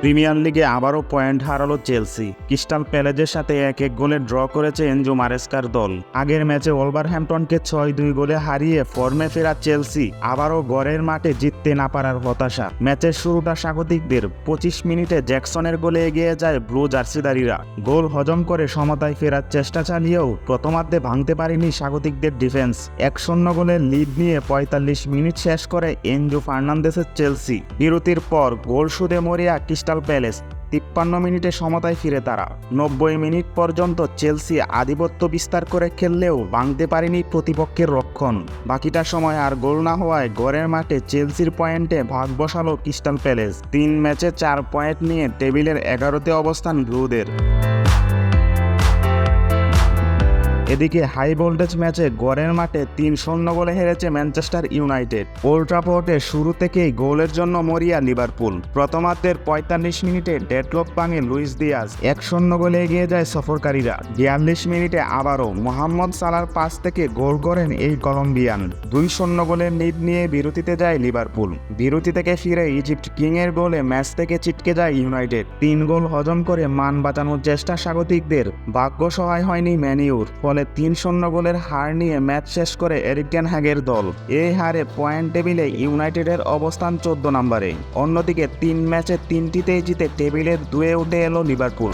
Premier লিগে আবারও point হারালো চেলসি। ক্রিস্টাল প্যালেসের সাথে 1-1 গোলে ড্র করেছে এনজো মারেস্কার দল। আগের ম্যাচে ওলভারহ্যাম্পটনকে 6-2 গোলে হারিয়ে ফর্মে ফেরা চেলসি আবারও ঘরের মাঠে জিততে না পারার হতাশা। ম্যাচের শুরুটা স্বাগতিকদের। 25 মিনিটে জ্যাকসনের গোলে এগিয়ে যায় ব্লু জার্সিধারীরা। গোল হজম করে সমতায় ফেরার চেষ্টা চালিয়েও প্রথমার্ধে ভাঙতে পারেনি স্বাগতিকদের ডিফেন্স। 1-0 গোলের লিড নিয়ে 45 মিনিট শেষ করে এনজো ফার্নান্দেসের চেলসি। বিরতির পর গোল শোধে মরিয়া ক্রিস্টাল প্যালেস। 53 মিনিটে সমতায় ফিরে তারা। 90 মিনিট পর্যন্ত চেলসি আধিপত্য বিস্তার করে খেললেও ভাঙতে পারেনি প্রতিপক্ষের রক্ষণ। বাকিটা সময় আর গোল না হওয়ায় ঘরের মাঠে চেলসির পয়েন্টে ভাগ বসালো ক্রিস্টাল প্যালেস। 3 ম্যাচে 4 পয়েন্ট নিয়ে টেবিলের 11তে অবস্থান ব্লুদের। এদিকে হাই ভোল্টেজ ম্যাচে ঘরের মাঠে 3-0 গোলে হেরেছে ম্যানচেস্টার ইউনাইটেড। ওল্ড ট্রাফোর্ডে শুরু থেকেই গোলের জন্য মরিয়া লিভারপুল। প্রথমার্ধের 45 মিনিটে ডেডলক ভাঙে লুইস দিয়াজ। 1-0 গোলে এগিয়ে যায় সফরকারীরা। 42 মিনিটে আবারও মোহাম্মদ সালার পাস থেকে গোল করেন এই কলম্বিয়ান। 2-0 গোলের লিড নিয়ে বিরতিতে যায় লিভারপুল। বিরতি থেকে ফিরে ইজিপ্ট কিংয়ের গোলে ম্যাচ থেকে ছিটকে যায় ইউনাইটেড। 3 গোল হজম করে মান বাঁচানোর চেষ্টা স্বাগতিকদের। ভাগ্য সহায় হয়নি ম্যানিউর। ফলে 3-0 গোলের হার নিয়ে ম্যাচ শেষ করে এরিক টেন হ্যাগের দল। এই হারে পয়েন্ট টেবিলে ইউনাইটেডের অবস্থান 14 নম্বরে। অন্যদিকে 3 ম্যাচে 3টিতেই জিতে টেবিলের 2-এ উঠে এলো লিভারপুল।